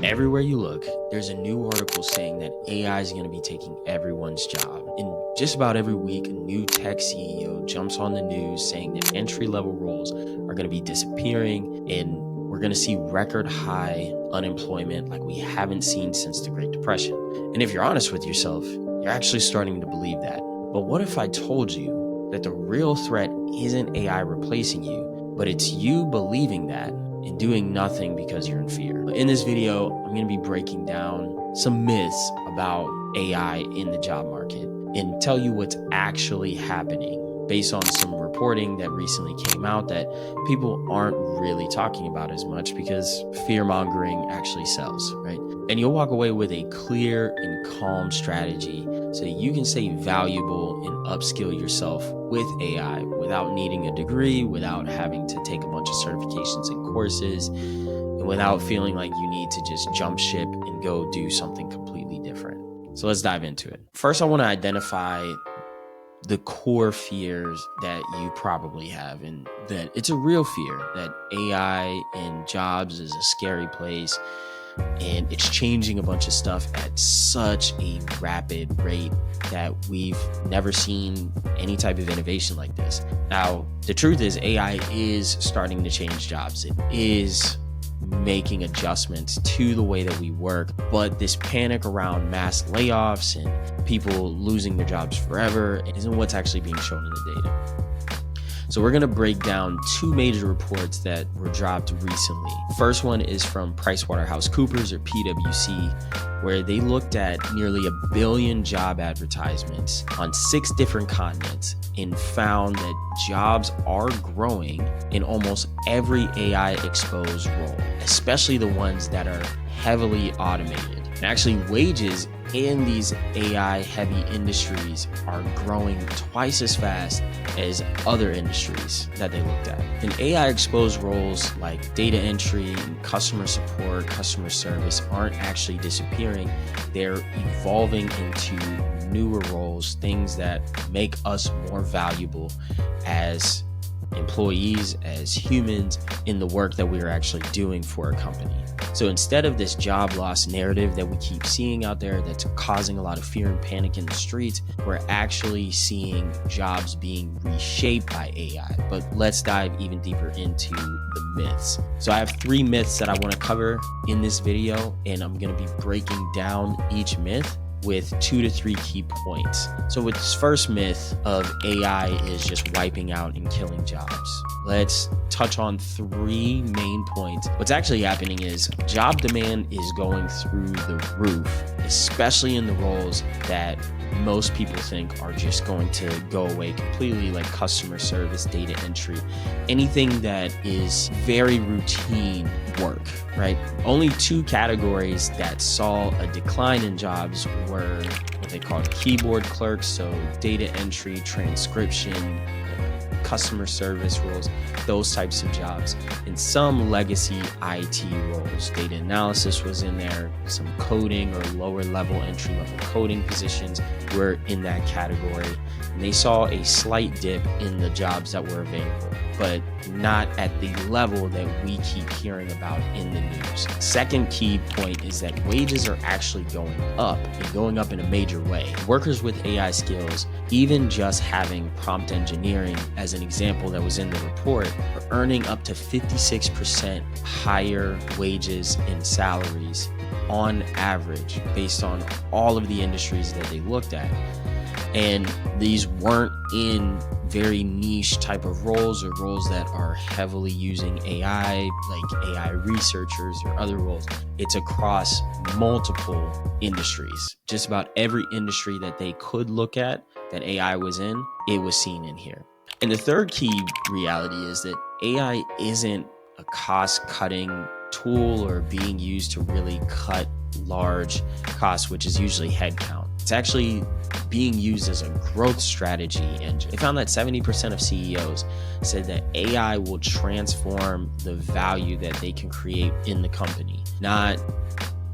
Everywhere you look, there's a new article saying that AI is going to be taking everyone's job. And just about every week, a new tech CEO jumps on the news saying that entry-level roles are going to be disappearing and we're going to see record high unemployment like we haven't seen since the Great Depression. And if you're honest with yourself, you're actually starting to believe that. But what if I told you that the real threat isn't AI replacing you, but it's you believing that and doing nothing because you're in fear? In this video, I'm going to be breaking down some myths about AI in the job market and tell you what's actually happening based on some reporting that recently came out that people aren't really talking about as much because fear-mongering actually sells, right? And you'll walk away with a clear and calm strategy so that you can stay valuable and upskill yourself with AI without needing a degree, without having to take a bunch of certifications and courses, and without feeling like you need to just jump ship and go do something completely different. So let's dive into it. First, I want to identify the core fears that you probably have, and that it's a real fear that AI and jobs is a scary place and it's changing a bunch of stuff at such a rapid rate that we've never seen any type of innovation like this. Now, the truth is AI is starting to change jobs. It is making adjustments to the way that we work, but this panic around mass layoffs and people losing their jobs forever isn't what's actually being shown in the data. So we're going to break down two major reports that were dropped recently. The first one is from PricewaterhouseCoopers, or PwC, where they looked at nearly 1 billion job advertisements on 6 different continents and found that jobs are growing in almost every AI exposed role, especially the ones that are heavily automated. And actually, wages in these AI heavy industries are growing twice as fast as other industries that they looked at. And AI exposed roles like data entry, customer support, customer service aren't actually disappearing. They're evolving into newer roles, things that make us more valuable as employees, as humans, in the work that we are actually doing for a company. So instead of this job loss narrative that we keep seeing out there that's causing a lot of fear and panic in the streets, we're actually seeing jobs being reshaped by AI. But let's dive even deeper into the myths. So I have 3 myths that I want to cover in this video, and I'm going to be breaking down each myth with 2 to 3 key points. So with this first myth of AI is just wiping out and killing jobs, let's touch on 3 main points. What's actually happening is job demand is going through the roof, especially in the roles that most people think are just going to go away completely, like customer service, data entry, anything that is very routine work, right? Only 2 categories that saw a decline in jobs were what they call keyboard clerks, so data entry, transcription, customer service roles, those types of jobs, and some legacy IT roles. Data analysis was in there, some coding or lower level, entry level coding positions were in that category. And they saw a slight dip in the jobs that were available, but not at the level that we keep hearing about in the news. Second key point is that wages are actually going up, and going up in a major way. Workers with AI skills, even just having prompt engineering as an example that was in the report, are earning up to 56% higher wages and salaries on average based on all of the industries that they looked at. And these weren't in very niche type of roles or roles that are heavily using AI, like AI researchers or other roles. It's across multiple industries. Just about every industry that they could look at that AI was in, it was seen in here. And the third key reality is that AI isn't a cost-cutting tool or being used to really cut large costs, which is usually headcount. It's actually being used as a growth strategy engine. They found that 70% of CEOs said that AI will transform the value that they can create in the company, not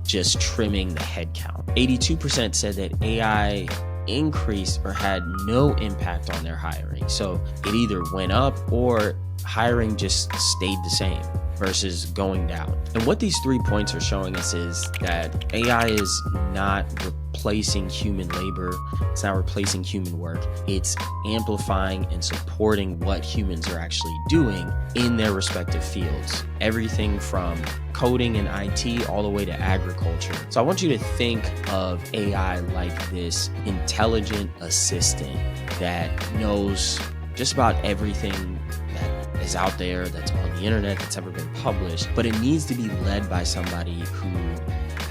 just trimming the headcount. 82% said that AI increased or had no impact on their hiring. So it either went up or hiring just stayed the same. versus going down. And what these 3 points are showing us is that AI is not replacing human labor. It's not replacing human work. It's amplifying and supporting what humans are actually doing in their respective fields. Everything from coding and IT all the way to agriculture. So I want you to think of AI like this intelligent assistant that knows just about everything that is out there, that's on the internet, that's ever been published, but it needs to be led by somebody who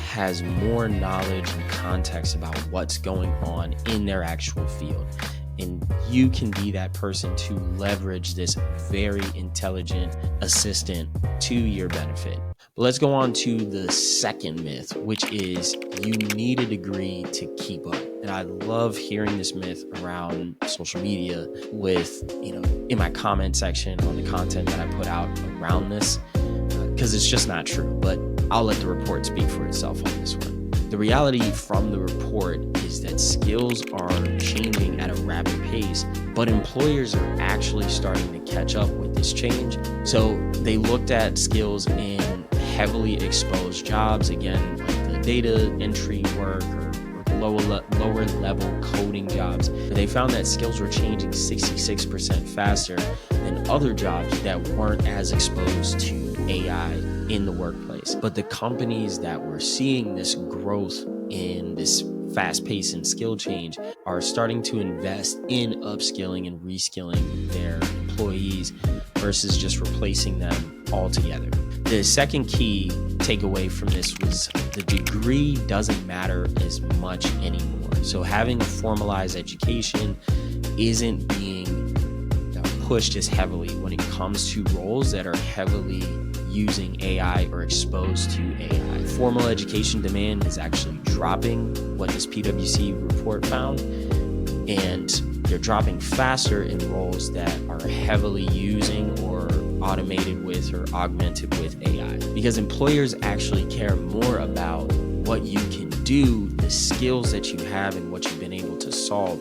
has more knowledge and context about what's going on in their actual field. And you can be that person to leverage this very intelligent assistant to your benefit. But let's go on to the second myth, which is you need a degree to keep up. And I love hearing this myth around social media with, in my comment section on the content that I put out around this, because it's just not true. But I'll let the report speak for itself on this one. The reality from the report is that skills are changing at a rapid pace, but employers are actually starting to catch up with this change. So they looked at skills in heavily exposed jobs, again, like the data entry work or lower level coding jobs. They found that skills were changing 66% faster than other jobs that weren't as exposed to AI in the workplace. But the companies that were seeing this growth in this fast pace and skill change are starting to invest in upskilling and reskilling their employees versus just replacing them altogether. The second key takeaway from this was the degree doesn't matter as much anymore. So having a formalized education isn't being pushed as heavily when it comes to roles that are heavily using AI or exposed to AI. Formal education demand is actually dropping, what this PwC report found, and they're dropping faster in roles that are heavily using or automated with or augmented with AI. Because employers actually care more about what you can do, the skills that you have and what you've been able to solve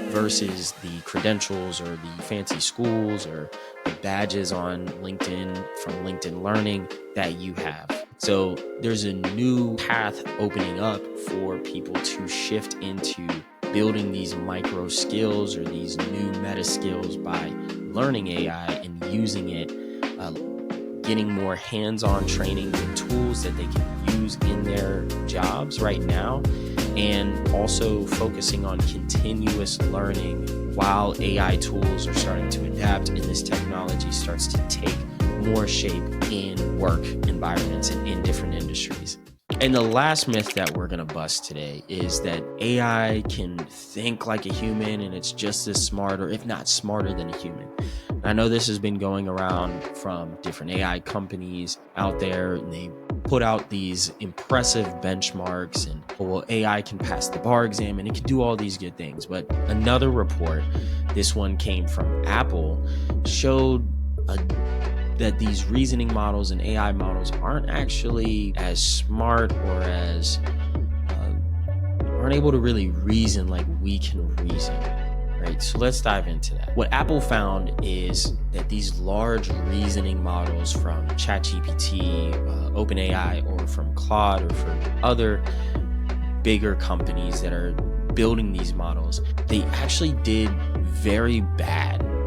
versus the credentials or the fancy schools or the badges on LinkedIn from LinkedIn Learning that you have. So there's a new path opening up for people to shift into building these micro skills or these new meta skills by learning AI and using it, getting more hands-on training and tools that they can use in their jobs right now, and also focusing on continuous learning while AI tools are starting to adapt and this technology starts to take more shape in work environments and in different industries. And the last myth that we're going to bust today is that AI can think like a human and it's just as smart, or if not smarter than a human. I know this has been going around from different AI companies out there, and they put out these impressive benchmarks and, well, AI can pass the bar exam and it can do all these good things. But another report, this one came from Apple, showed that these reasoning models and AI models aren't actually as smart or as aren't able to really reason like we can reason, right? So let's dive into that. What Apple found is that these large reasoning models from ChatGPT, OpenAI, or from Claude, or from other bigger companies that are building these models, they actually did very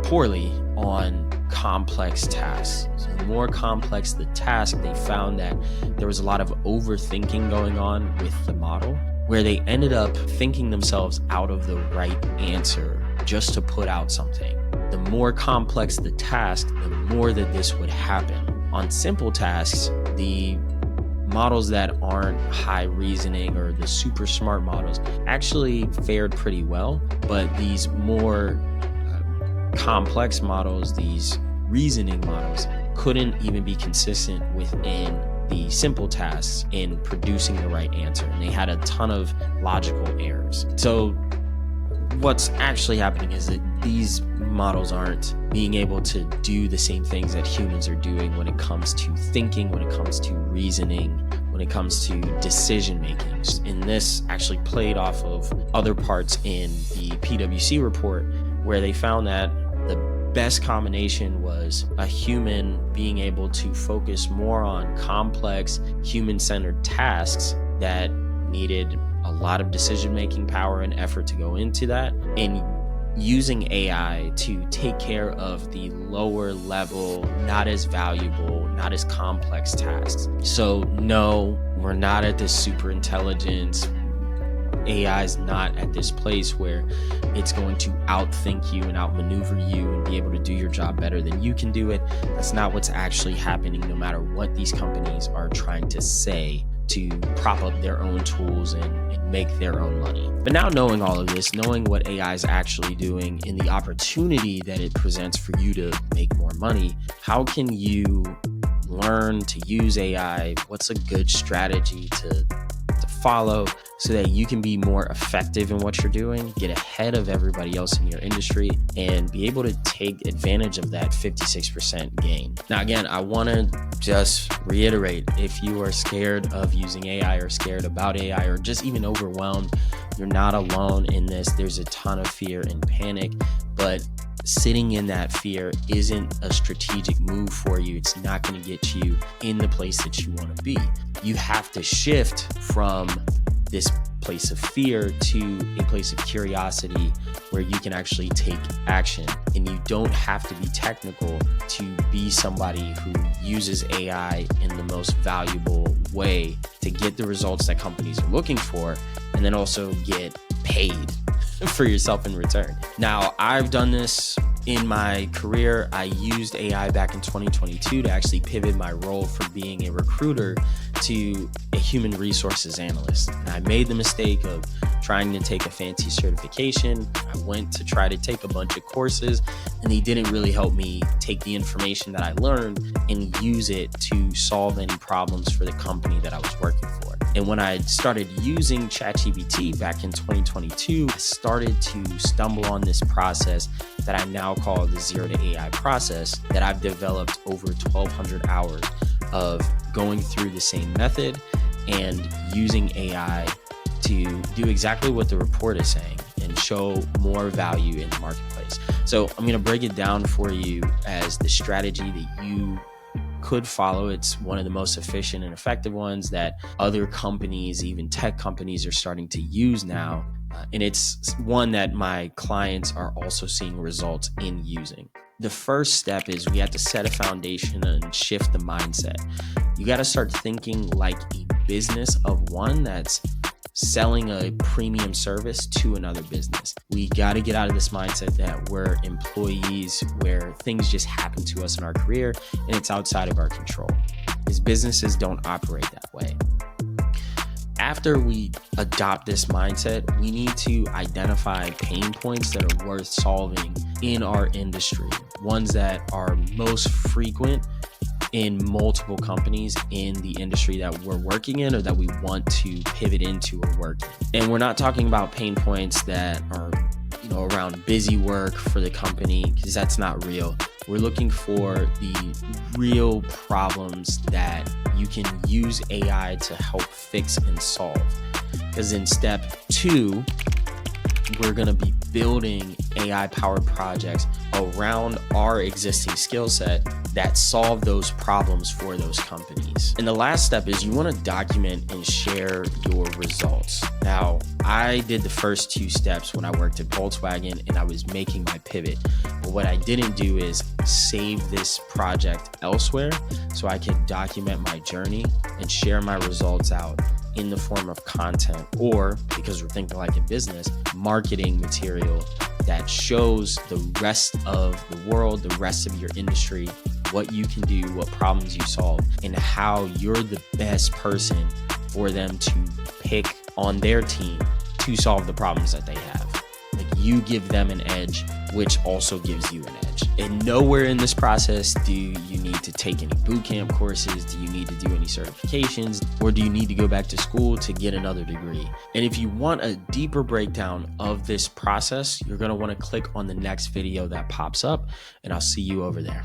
poorly on complex tasks. So the more complex the task, they found that there was a lot of overthinking going on with the model, where they ended up thinking themselves out of the right answer just to put out something. The more complex the task, the more that this would happen. On simple tasks, the models that aren't high reasoning or the super smart models actually fared pretty well, but these more complex models, these reasoning models, couldn't even be consistent within the simple tasks in producing the right answer. And they had a ton of logical errors. So what's actually happening is that these models aren't being able to do the same things that humans are doing when it comes to thinking, when it comes to reasoning, when it comes to decision making. And this actually played off of other parts in the PwC report, where they found that the best combination was a human being able to focus more on complex human-centered tasks that needed a lot of decision-making power and effort to go into that, and using AI to take care of the lower level, not as valuable, not as complex tasks. So no, we're not at this super intelligence. AI is not at this place where it's going to outthink you and outmaneuver you and be able to do your job better than you can do it. That's not what's actually happening, no matter what these companies are trying to say to prop up their own tools and make their own money. But now, knowing all of this, knowing what AI is actually doing and the opportunity that it presents for you to make more money, how can you learn to use AI? What's a good strategy to follow so that you can be more effective in what you're doing, get ahead of everybody else in your industry, and be able to take advantage of that 56% gain? Now, again, I want to just reiterate, if you are scared of using AI or scared about AI or just even overwhelmed, you're not alone in this. There's a ton of fear and panic, but sitting in that fear isn't a strategic move for you. It's not going to get you in the place that you want to be. You have to shift from this place of fear to a place of curiosity where you can actually take action. And you don't have to be technical to be somebody who uses AI in the most valuable way to get the results that companies are looking for, and then also get paid for yourself in return. Now, I've done this in my career. I used AI back in 2022 to actually pivot my role from being a recruiter to a human resources analyst. And I made the mistake of trying to take a fancy certification. I went to try to take a bunch of courses, and they didn't really help me take the information that I learned and use it to solve any problems for the company that I was working for. And when I started using ChatGPT back in 2022, I started to stumble on this process that I now call the Zero to AI process, that I've developed over 1,200 hours of going through the same method and using AI to do exactly what the report is saying and show more value in the marketplace. So I'm going to break it down for you as the strategy that you could follow. It's one of the most efficient and effective ones that other companies, even tech companies, are starting to use now. And it's one that my clients are also seeing results in using. The first step is we have to set a foundation and shift the mindset. You got to start thinking like a business of one that's selling a premium service to another business. We got to get out of this mindset that we're employees, where things just happen to us in our career and it's outside of our control, because businesses don't operate that way. After we adopt this mindset, we need to identify pain points that are worth solving in our industry, ones that are most frequent in multiple companies in the industry that we're working in or that we want to pivot into or work in. And we're not talking about pain points that are, around busy work for the company, because that's not real. We're looking for the real problems that you can use AI to help fix and solve. Because in step 2, we're going to be building AI-powered projects around our existing skill set that solve those problems for those companies. And the last step is you want to document and share your results. Now, I did the first 2 steps when I worked at Volkswagen and I was making my pivot. But what I didn't do is save this project elsewhere so I could document my journey and share my results out in the form of content, or, because we're thinking like a business, marketing material that shows the rest of the world, the rest of your industry, what you can do, what problems you solve, and how you're the best person for them to pick on their team to solve the problems that they have. Like, you give them an edge, which also gives you an edge. And nowhere in this process do you need to take any bootcamp courses, do you need to do any certifications, or do you need to go back to school to get another degree. And if you want a deeper breakdown of this process, you're going to want to click on the next video that pops up, and I'll see you over there.